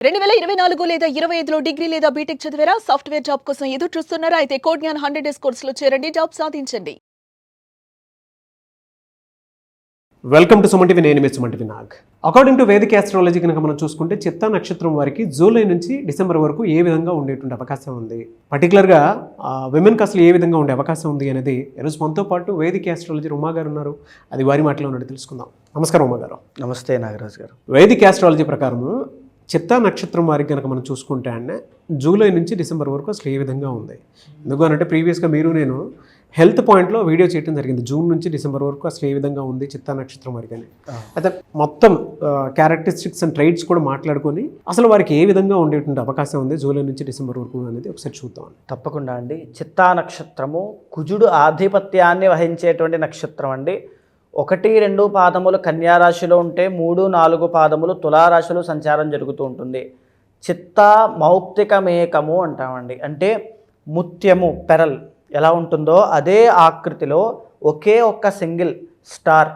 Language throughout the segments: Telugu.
2024 లేదా 25లో డిగ్రీ లేదా బీటెక్ చదివారా? సాఫ్ట్వేర్ జాబ్ కోసం ఎదురు చూస్తున్నారా? అయితే కోడ్ జ్ఞాన్ 100 డేస్ కోర్సులో చేరండి, జాబ్ సాధించండి. Welcome to Suman TV. నేను మీ Suman TV Nag. According to Vedic astrology కనుక మనం చూసుకుంటే చిత్తా నక్షత్రం వారికి జూలై నుంచి డిసెంబర్ వరకు ఏ విధంగా ఉండేటువంటి అవకాశం ఉంది, పర్టికులర్గా విమెన్కి అసలు ఏ విధంగా ఉండే అవకాశం ఉంది అనేది ఈరోజు మనతో పాటు వేదిక ఆస్ట్రాలజీ ఉమా గారు ఉన్నారు. అది వారి మాటలో ఉన్నట్టు తెలుసుకుందాం. నమస్కారం ఉమా గారు. నమస్తే నాగరాజ్ గారు. వేదిక ఆస్ట్రాలజీ ప్రకారము చిత్తా నక్షత్రం వారికి కనుక మనం చూసుకుంటే అంటే జూలై నుంచి డిసెంబర్ వరకు అసలు ఏ విధంగా ఉంది? ఎందుకనంటే ప్రీవియస్గా నేను హెల్త్ పాయింట్లో వీడియో చేయడం జరిగింది. జూన్ నుంచి డిసెంబర్ వరకు అసలు ఏ విధంగా ఉంది చిత్తా నక్షత్రం వారికి అని. అయితే మొత్తం క్యారెక్టరిస్టిక్స్ అండ్ ట్రైట్స్ కూడా మాట్లాడుకొని అసలు వారికి ఏ విధంగా ఉండేటువంటి అవకాశం ఉంది జూలై నుంచి డిసెంబర్ వరకు అనేది ఒకసారి చూద్దాం. తప్పకుండా అండి. చిత్తా నక్షత్రము కుజుడు ఆధిపత్యాన్ని వహించేటువంటి నక్షత్రం అండి. 1-2 పాదములు కన్యారాశిలో ఉంటే 3-4 పాదములు తులారాశిలో సంచారం జరుగుతూ ఉంటుంది. చిత్తా మౌక్తికమేకము అంటామండి. అంటే ముత్యము పెరల్ ఎలా ఉంటుందో అదే ఆకృతిలో ఒకే ఒక్క సింగిల్ స్టార్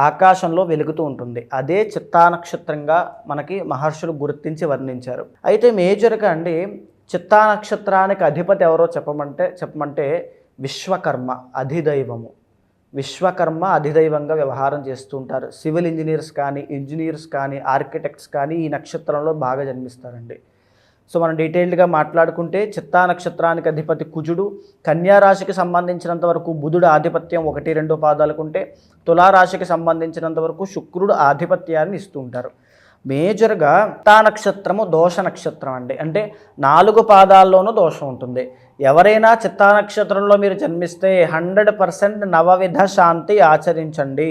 ఆకాశంలో వెలుగుతూ ఉంటుంది. అదే చిత్తా నక్షత్రంగా మనకి మహర్షులు గుర్తించి వర్ణించారు. అయితే మేజర్గా అండి చిత్తా నక్షత్రానికి అధిపతి ఎవరో చెప్పమంటే విశ్వకర్మ అధిదైవము. విశ్వకర్మ అధిదైవంగా వ్యవహారం చేస్తూ ఉంటారు. సివిల్ ఇంజనీర్స్ కానీ ఆర్కిటెక్ట్స్ కానీ ఈ నక్షత్రంలో బాగా జన్మిస్తారండి. సో మనం డీటెయిల్డ్గా మాట్లాడుకుంటే చిత్తా నక్షత్రానికి అధిపతి కుజుడు, కన్యారాశికి సంబంధించినంత వరకు బుధుడు ఆధిపత్యం 1-2 పాదాలకుంటే, తులారాశికి సంబంధించినంత వరకు శుక్రుడు ఆధిపత్యాన్ని ఇస్తూ ఉంటారు. మేజర్గా చిత్తా నక్షత్రము దోష నక్షత్రం అండి. అంటే 4 పాదాల్లోనూ దోషం ఉంటుంది. ఎవరైనా చిత్తా నక్షత్రంలో మీరు జన్మిస్తే 100% నవవిధ శాంతి ఆచరించండి.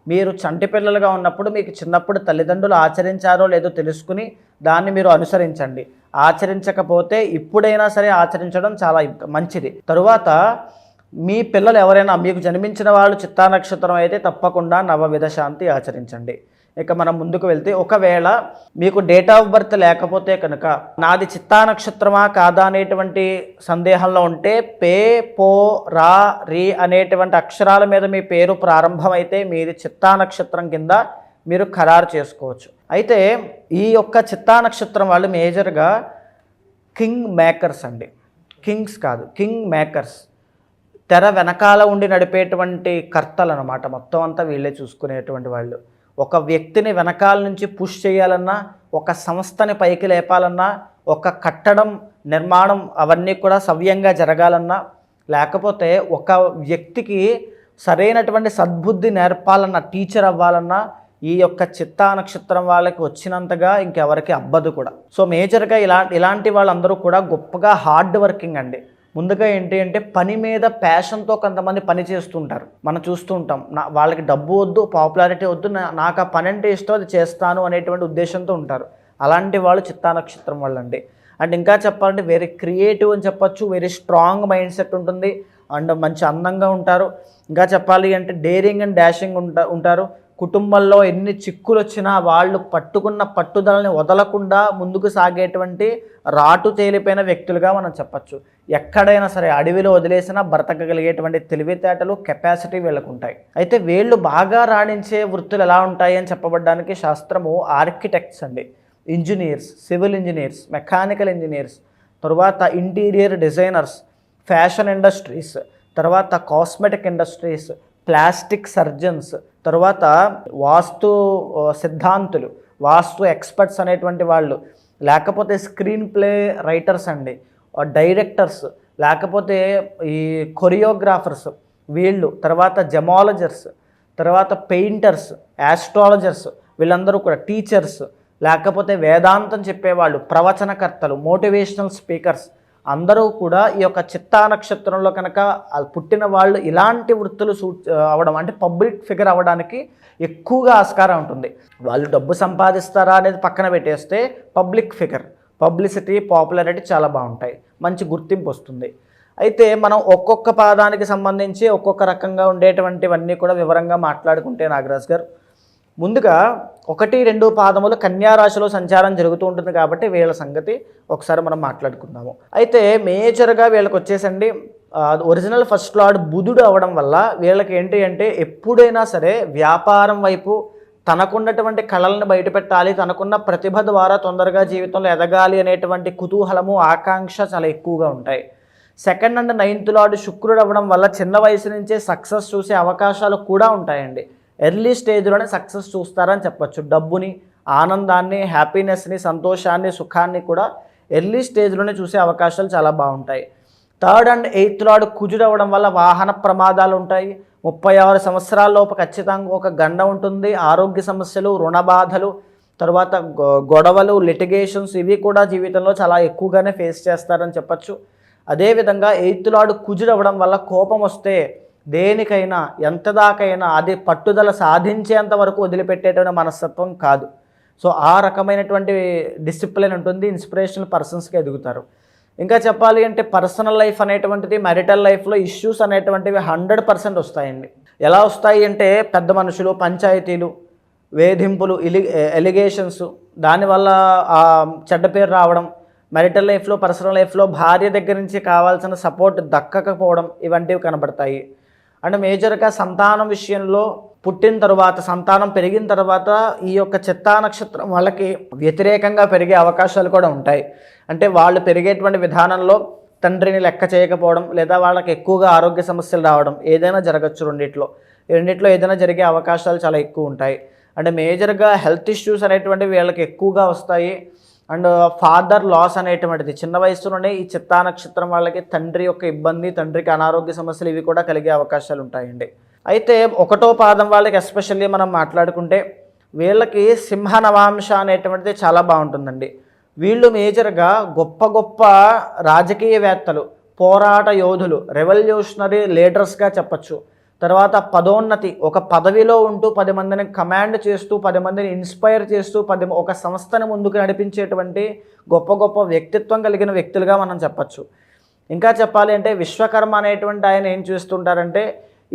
మీరు చంటి పిల్లలుగా ఉన్నప్పుడు మీకు చిన్నప్పుడు తల్లిదండ్రులు ఆచరించారో లేదో తెలుసుకుని దాన్ని మీరు అనుసరించండి. ఆచరించకపోతే ఇప్పుడైనా సరే ఆచరించడం చాలా మంచిది. తరువాత మీ పిల్లలు ఎవరైనా మీకు జన్మించిన వాళ్ళు చిత్తా నక్షత్రం అయితే తప్పకుండా నవవిధ శాంతి ఆచరించండి. ఇక మనం ముందుకు వెళ్తే ఒకవేళ మీకు డేట్ ఆఫ్ బర్త్ లేకపోతే కనుక నాది చిత్తా నక్షత్రమా కాదా అనేటువంటి సందేహంలో ఉంటే పే, పో, రా, రీ అనేటువంటి అక్షరాల మీద మీ పేరు ప్రారంభమైతే మీది చిత్తా నక్షత్రం కింద మీరు ఖరారు చేసుకోవచ్చు. అయితే ఈ యొక్క చిత్తా నక్షత్రం వాళ్ళు మేజర్గా కింగ్ మేకర్స్ అండి. కింగ్స్ కాదు, కింగ్ మేకర్స్. తెర వెనకాల ఉండి నడిపేటువంటి కర్తలు అన్నమాట. మొత్తం అంతా వీళ్ళే చూసుకునేటువంటి వాళ్ళు. ఒక వ్యక్తిని వెనకాల నుంచి పుష్ చేయాలన్నా, ఒక సంస్థని పైకి లేపాలన్నా, ఒక కట్టడం నిర్మాణం అవన్నీ కూడా సవ్యంగా జరగాలన్నా, లేకపోతే ఒక వ్యక్తికి సరైనటువంటి సద్బుద్ధి నేర్పాలన్నా, టీచర్ అవ్వాలన్నా ఈ యొక్క చిత్తా నక్షత్రం వాళ్ళకి వచ్చినంతగా ఇంకెవరికి అబ్బదు కూడా. సో మేజర్గా ఇలాంటి వాళ్ళందరూ కూడా గొప్పగా హార్డ్ వర్కింగ్ అండి. ముందుగా ఏంటి అంటే పని మీద ప్యాషన్తో కొంతమంది పని చేస్తుంటారు. మనం చూస్తూ ఉంటాం. వాళ్ళకి డబ్బు వద్దు, పాపులారిటీ వద్దు, నాకు ఆ పని అంటే ఇష్టం, అది చేస్తాను అనేటువంటి ఉద్దేశంతో ఉంటారు. అలాంటి వాళ్ళు చిత్తా నక్షత్రం వాళ్ళండి. అండ్ ఇంకా చెప్పాలంటే వెరీ క్రియేటివ్ అని చెప్పచ్చు, వెరీ స్ట్రాంగ్ మైండ్ సెట్ ఉంటుంది, అండ్ మంచి అందంగా ఉంటారు. ఇంకా చెప్పాలి అంటే డేరింగ్ అండ్ డాషింగ్ ఉంటారు. కుటుంబంలో ఎన్ని చిక్కులు వచ్చినా వాళ్ళు పట్టుకున్న పట్టుదలని వదలకుండా ముందుకు సాగేటువంటి రాటు తేలిపోయిన వ్యక్తులుగా మనం చెప్పచ్చు. ఎక్కడైనా సరే అడవిలో వదిలేసినా బ్రతకగలిగేటువంటి తెలివితేటలు, కెపాసిటీ వీళ్ళకు ఉంటాయి. అయితే వీళ్ళు బాగా రాణించే వృత్తులు ఎలా ఉంటాయి అని చెప్పబడ్డానికి శాస్త్రము ఆర్కిటెక్ట్స్ అండి, engineers, civil engineers, mechanical engineers, తర్వాత ఇంటీరియర్ డిజైనర్స్, ఫ్యాషన్ ఇండస్ట్రీస్, తర్వాత కాస్మెటిక్ ఇండస్ట్రీస్, ప్లాస్టిక్ సర్జన్స్, తర్వాత వాస్తు సిద్ధాంతులు, వాస్తు ఎక్స్పర్ట్స్ అనేటువంటి వాళ్ళు, లేకపోతే స్క్రీన్ ప్లే రైటర్స్ అండి, డైరెక్టర్స్, లేకపోతే ఈ కొరియోగ్రాఫర్స్ వీళ్ళు, తర్వాత జెమాలజర్స్, తర్వాత పెయింటర్స్, ఆస్ట్రాలజర్స్, వీళ్ళందరూ కూడా టీచర్స్, లేకపోతే వేదాంతం చెప్పేవాళ్ళు, ప్రవచనకర్తలు, మోటివేషనల్ స్పీకర్స్ అందరూ కూడా ఈ యొక్క చిత్తా నక్షత్రంలో కనుక పుట్టిన వాళ్ళు ఇలాంటి వృత్తులు అవ్వడం, అంటే పబ్లిక్ ఫిగర్ అవ్వడానికి ఎక్కువగా ఆస్కారం ఉంటుంది. వాళ్ళు డబ్బు సంపాదిస్తారా అనేది పక్కన పెట్టేస్తే పబ్లిక్ ఫిగర్, పబ్లిసిటీ, పాపులారిటీ చాలా బాగుంటాయి, మంచి గుర్తింపు వస్తుంది. అయితే మనం ఒక్కొక్క పాదానికి సంబంధించి ఒక్కొక్క రకంగా ఉండేటువంటివన్నీ కూడా వివరంగా మాట్లాడుకుంటే నాగరాజ్ గారు, ముందుగా 1-2 పాదములు కన్యారాశిలో సంచారం జరుగుతూ ఉంటుంది కాబట్టి వీళ్ళ సంగతి ఒకసారి మనం మాట్లాడుకుందాము. అయితే మేజర్గా వీళ్ళకి వచ్చేసండి ఒరిజినల్ ఫస్ట్ లార్డ్ బుధుడు అవ్వడం వల్ల వీళ్ళకి ఏంటి అంటే ఎప్పుడైనా సరే వ్యాపారం వైపు తనకున్నటువంటి కళలను బయటపెట్టాలి, తనకున్న ప్రతిభ ద్వారా తొందరగా జీవితంలో ఎదగాలి అనేటువంటి కుతూహలము, ఆకాంక్ష చాలా ఎక్కువగా ఉంటాయి. 2nd అండ్ 9th లార్డ్ శుక్రుడు అవ్వడం వల్ల చిన్న వయసు నుంచే సక్సెస్ చూసే అవకాశాలు కూడా ఉంటాయండి. ఎర్లీ స్టేజ్లోనే సక్సెస్ చూస్తారని చెప్పచ్చు. డబ్బుని, ఆనందాన్ని, హ్యాపీనెస్ని, సంతోషాన్ని, సుఖాన్ని కూడా ఎర్లీ స్టేజ్లోనే చూసే అవకాశాలు చాలా బాగుంటాయి. 3rd అండ్ 8th లార్డ్ కుజుడు అవ్వడం వల్ల వాహన ప్రమాదాలు ఉంటాయి. 36 సంవత్సరాల లోపు ఖచ్చితంగా ఒక గండ ఉంటుంది. ఆరోగ్య సమస్యలు, రుణ బాధలు, తర్వాత గొడవలు, లిటిగేషన్స్ ఇవి కూడా జీవితంలో చాలా ఎక్కువగానే ఫేస్ చేస్తారని చెప్పచ్చు. అదేవిధంగా 8th లార్డ్ కుజుడు అవ్వడం వల్ల కోపం వస్తే దేనికైనా ఎంత దాకైనా అది పట్టుదల సాధించేంత వరకు వదిలిపెట్టేటువంటి మనస్తత్వం కాదు. సో ఆ రకమైనటువంటి డిసిప్లిన్ ఉంటుంది. ఇన్స్పిరేషనల్ పర్సన్స్కి ఎదుగుతారు. ఇంకా చెప్పాలి అంటే పర్సనల్ లైఫ్ అనేటువంటిది, మ్యారిటల్ లైఫ్లో ఇష్యూస్ అనేటువంటివి 100% వస్తాయండి. ఎలా వస్తాయి అంటే పెద్ద మనుషులు, పంచాయతీలు, వేధింపులు, ఎలిగేషన్స్, దానివల్ల చెడ్డ పేరు రావడం, మ్యారిటల్ లైఫ్లో, పర్సనల్ లైఫ్లో భార్య దగ్గర నుంచి కావాల్సిన సపోర్ట్ దక్కకపోవడం ఇవంటివి కనబడతాయి. అండ్ మేజర్గా సంతానం విషయంలో పుట్టిన తర్వాత, సంతానం పెరిగిన తర్వాత ఈ యొక్క చిత్తా నక్షత్రం వాళ్ళకి వ్యతిరేకంగా పెరిగే అవకాశాలు కూడా ఉంటాయి. అంటే వాళ్ళు పెరిగేటువంటి విధానంలో తండ్రిని లెక్క చేయకపోవడం, లేదా వాళ్ళకి ఎక్కువగా ఆరోగ్య సమస్యలు రావడం, ఏదైనా జరగచ్చు. రెండిట్లో ఏదైనా జరిగే అవకాశాలు చాలా ఎక్కువ ఉంటాయి. అంటే మేజర్గా హెల్త్ ఇష్యూస్ అనేటువంటివి వీళ్ళకి ఎక్కువగా వస్తాయి. అండ్ ఫాదర్ లాస్ అనేటువంటిది చిన్న వయసులోనే ఈ చిత్తా నక్షత్రం వాళ్ళకి తండ్రి యొక్క ఇబ్బంది, తండ్రికి అనారోగ్య సమస్యలు ఇవి కూడా కలిగే అవకాశాలు ఉంటాయండి. అయితే 1వ పాదం వాళ్ళకి ఎస్పెషల్లీ మనం మాట్లాడుకుంటే వీళ్ళకి సింహ నవాంశ అనేటువంటిది చాలా బాగుంటుందండి. వీళ్ళు మేజర్గా గొప్ప గొప్ప రాజకీయవేత్తలు, పోరాట యోధులు, రెవల్యూషనరీ లీడర్స్గా చెప్పచ్చు. తర్వాత పదోన్నతి, ఒక పదవిలో ఉంటూ 10 మందిని కమాండ్ చేస్తూ, 10 మందిని ఇన్స్పైర్ చేస్తూ, ఒక సంస్థను ముందుకు నడిపించేటువంటి గొప్ప గొప్ప వ్యక్తిత్వం కలిగిన వ్యక్తులుగా మనం చెప్పచ్చు. ఇంకా చెప్పాలి అంటే విశ్వకర్మ అనేటువంటి ఆయన ఏం చేస్తుంటారంటే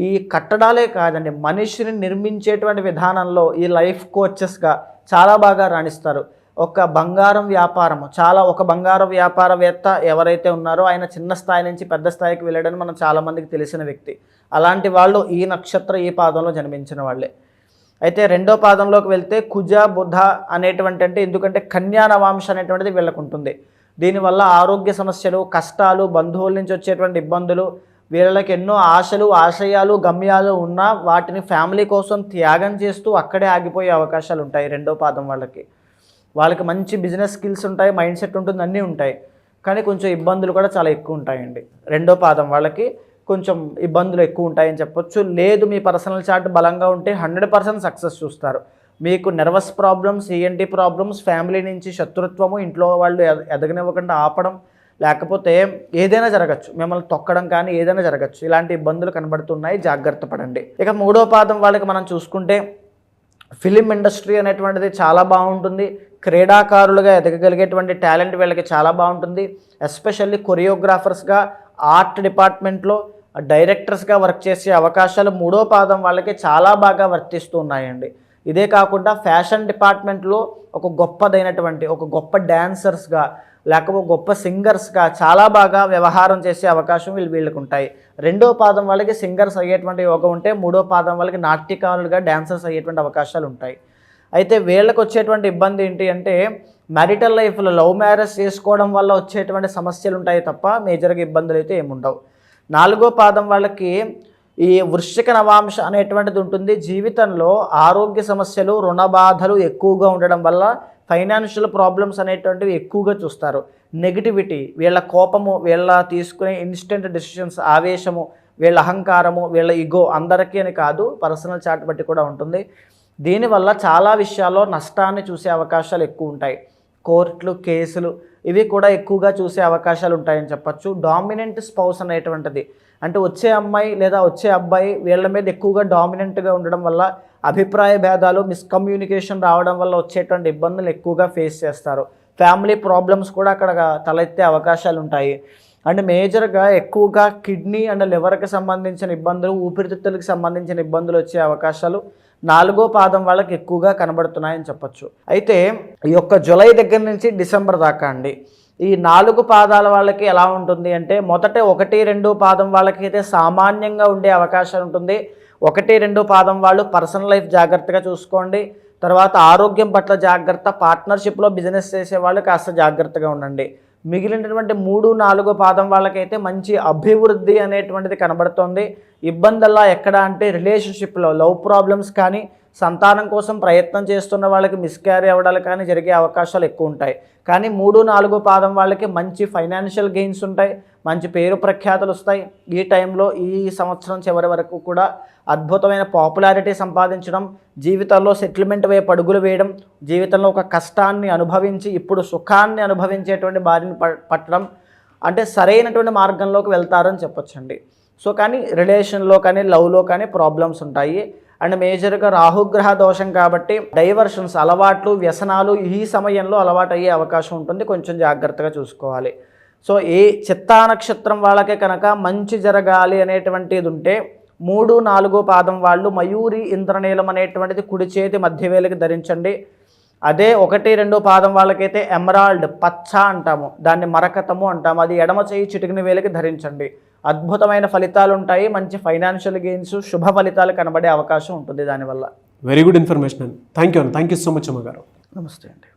ఈ కట్టడాలే కాదండి, మనిషిని నిర్మించేటువంటి విధానంలో ఈ లైఫ్ కోచెస్గా చాలా బాగా రాణిస్తారు. ఒక బంగారం వ్యాపారవేత్త ఎవరైతే ఉన్నారో ఆయన చిన్న స్థాయి నుంచి పెద్ద స్థాయికి వెళ్ళాడని మనం చాలామందికి తెలిసిన వ్యక్తి. అలాంటి వాళ్ళు ఈ నక్షత్రం, ఈ పాదంలో జన్మించిన వాళ్ళే. అయితే 2వ పాదంలోకి వెళ్తే కుజ, బుధ అనేటువంటి, అంటే ఎందుకంటే కన్యా నవాంశ అనేటువంటిది వీళ్ళకు ఉంటుంది. దీనివల్ల ఆరోగ్య సమస్యలు, కష్టాలు, బంధువుల నుంచి వచ్చేటువంటి ఇబ్బందులు, వీళ్ళకి ఎన్నో ఆశలు, ఆశయాలు, గమ్యాలు ఉన్నా వాటిని ఫ్యామిలీ కోసం త్యాగం చేస్తూ అక్కడే ఆగిపోయే అవకాశాలు ఉంటాయి. 2వ పాదం వాళ్ళకి మంచి బిజినెస్ స్కిల్స్ ఉంటాయి, మైండ్ సెట్ ఉంటుంది, అన్నీ ఉంటాయి. కానీ కొంచెం ఇబ్బందులు కూడా చాలా ఎక్కువ ఉంటాయండి. 2వ పాదం వాళ్ళకి కొంచెం ఇబ్బందులు ఎక్కువ ఉంటాయని చెప్పొచ్చు. లేదు మీ పర్సనల్ చార్ట్ బలంగా ఉంటే 100% సక్సెస్ చూస్తారు. మీకు nervous problems, ENT problems, family నుంచి శత్రుత్వము, ఇంట్లో వాళ్ళు ఎదగనివ్వకుండా ఆపడం, లేకపోతే ఏదైనా జరగచ్చు, మిమ్మల్ని తొక్కడం కానీ ఏదైనా జరగచ్చు. ఇలాంటి ఇబ్బందులు కనబడుతున్నాయి, జాగ్రత్త పడండి. ఇక 3వ పాదం వాళ్ళకి మనం చూసుకుంటే ఫిలిం ఇండస్ట్రీ అనేటువంటిది చాలా బాగుంటుంది. క్రీడాకారులుగా ఎదగగలిగేటువంటి టాలెంట్ వీళ్ళకి చాలా బాగుంటుంది. ఎస్పెషల్లీ కొరియోగ్రాఫర్స్గా, ఆర్ట్ డిపార్ట్మెంట్లో డైరెక్టర్స్గా వర్క్ చేసే అవకాశాలు 3వ పాదం వాళ్ళకి చాలా బాగా వర్తిస్తూ ఉన్నాయండి. ఇదే కాకుండా ఫ్యాషన్ డిపార్ట్మెంట్లో ఒక గొప్ప డ్యాన్సర్స్గా, లేకపోతే గొప్ప సింగర్స్గా చాలా బాగా వ్యవహారం చేసే అవకాశం వీళ్ళకి ఉంటాయి. 2వ పాదం వాళ్ళకి సింగర్స్ అయ్యేటువంటి యోగం ఉంటే 3వ పాదం వాళ్ళకి నాట్యకారులుగా, డాన్సర్స్ అయ్యేటువంటి అవకాశాలు ఉంటాయి. అయితే వీళ్ళకి వచ్చేటువంటి ఇబ్బంది ఏంటి అంటే మ్యారిటల్ లైఫ్లో లవ్ మ్యారేజ్ చేసుకోవడం వల్ల వచ్చేటువంటి సమస్యలు ఉంటాయి తప్ప మేజర్గా ఇబ్బందులు అయితే ఏముండవు. 4వ పాదం వాళ్ళకి ఈ వృశ్చిక నవాంశ అనేటువంటిది ఉంటుంది. జీవితంలో ఆరోగ్య సమస్యలు, రుణ బాధలు ఎక్కువగా ఉండడం వల్ల ఫైనాన్షియల్ ప్రాబ్లమ్స్ అనేటువంటివి ఎక్కువగా చూస్తారు. నెగిటివిటీ, వీళ్ళ కోపము, వీళ్ళ తీసుకునే ఇన్స్టెంట్ డెసిషన్స్, ఆవేశము, వీళ్ళ అహంకారము, వీళ్ళ ఈగో, అందరికీ అని కాదు, పర్సనల్ చార్ట్ బట్టి కూడా ఉంటుంది. దీనివల్ల చాలా విషయాల్లో నష్టాన్ని చూసే అవకాశాలు ఎక్కువ ఉంటాయి. కోర్టులు, కేసులు ఇవి కూడా ఎక్కువగా చూసే అవకాశాలు ఉంటాయని చెప్పచ్చు. డామినెంట్ స్పౌస్ అనేటువంటిది, అంటే వచ్చే అమ్మాయి లేదా వచ్చే అబ్బాయి వీళ్ళ మీద ఎక్కువగా డామినెంట్గా ఉండడం వల్ల అభిప్రాయ భేదాలు, మిస్కమ్యూనికేషన్ రావడం వల్ల వచ్చేటువంటి ఇబ్బందులు ఎక్కువగా ఫేస్ చేస్తారు. ఫ్యామిలీ ప్రాబ్లమ్స్ కూడా అక్కడ తలెత్తే అవకాశాలు ఉంటాయి. అండ్ మేజర్గా ఎక్కువగా కిడ్నీ అండ్ లివర్కి సంబంధించిన ఇబ్బందులు, ఊపిరితిత్తులకు సంబంధించిన ఇబ్బందులు వచ్చే అవకాశాలు 4వ పాదం వాళ్ళకి ఎక్కువగా కనబడుతున్నాయని చెప్పచ్చు. అయితే ఈ యొక్క జూలై దగ్గర నుంచి డిసెంబర్ దాకా అండి, ఈ 4 పాదాల వాళ్ళకి ఎలా ఉంటుంది అంటే మొదట 1, 2 పాదం వాళ్ళకి అయితే సామాన్యంగా ఉండే అవకాశం ఉంటుంది. 1, 2 పాదం వాళ్ళు పర్సనల్ లైఫ్ జాగ్రత్తగా చూసుకోండి. తర్వాత ఆరోగ్యం పట్ల జాగ్రత్త, పార్ట్నర్షిప్లో బిజినెస్ చేసే వాళ్ళు కాస్త జాగ్రత్తగా ఉండండి. మిగిలినటువంటి 3, 4 పాదం వాళ్ళకైతే మంచి అభివృద్ధి అనేటువంటిది కనబడుతోంది. ఇబ్బందుల్లా ఎక్కడ అంటే రిలేషన్షిప్లో లవ్ ప్రాబ్లమ్స్ కానీ, సంతానం కోసం ప్రయత్నం చేస్తున్న వాళ్ళకి మిస్క్యారీ అవ్వడాలు కానీ జరిగే అవకాశాలు ఎక్కువ ఉంటాయి. కానీ 3, 4 పాదం వాళ్ళకి మంచి ఫైనాన్షియల్ గెయిన్స్ ఉంటాయి, మంచి పేరు ప్రఖ్యాతులు వస్తాయి. ఈ టైంలో ఈ సంవత్సరం చివరి వరకు కూడా అద్భుతమైన పాపులారిటీ సంపాదించడం, జీవితంలో సెటిల్మెంట్ వైపు అడుగులు వేయడం, జీవితంలో ఒక కష్టాన్ని అనుభవించి ఇప్పుడు సుఖాన్ని అనుభవించేటువంటి బారిని పట్టడం, అంటే సరైనటువంటి మార్గంలోకి వెళ్తారని చెప్పొచ్చండి. సో కానీ రిలేషన్లో కానీ లవ్లో కానీ ప్రాబ్లమ్స్ ఉంటాయి. అండ్ మేజర్గా రాహుగ్రహ దోషం కాబట్టి డైవర్షన్స్, అలవాట్లు, వ్యసనాలు ఈ సమయంలో అలవాటు అయ్యే అవకాశం ఉంటుంది. కొంచెం జాగ్రత్తగా చూసుకోవాలి. సో ఏ చిత్తా నక్షత్రం వాళ్ళకే కనుక మంచి జరగాలి అనేటువంటిది ఉంటే 3, 4 పాదం వాళ్ళు మయూరి ఇంద్రనీలం అనేటువంటిది కుడి చేతి మధ్యవేలికి ధరించండి. అదే 1, 2 పాదం వాళ్ళకైతే ఎమరాల్డ్ పచ్చ అంటాము, దాన్ని మరకతము అంటాము, అది ఎడమ చేయి చిటికిన వేలికి ధరించండి. అద్భుతమైన ఫలితాలు ఉంటాయి. మంచి ఫైనాన్షియల్ గెయిన్స్, శుభ ఫలితాలు కనబడే అవకాశం ఉంటుంది దానివల్ల. వెరీ గుడ్ ఇన్ఫర్మేషన్ అండి. థ్యాంక్ యూ సో మచ్ అమ్మగారు. నమస్తే అండి.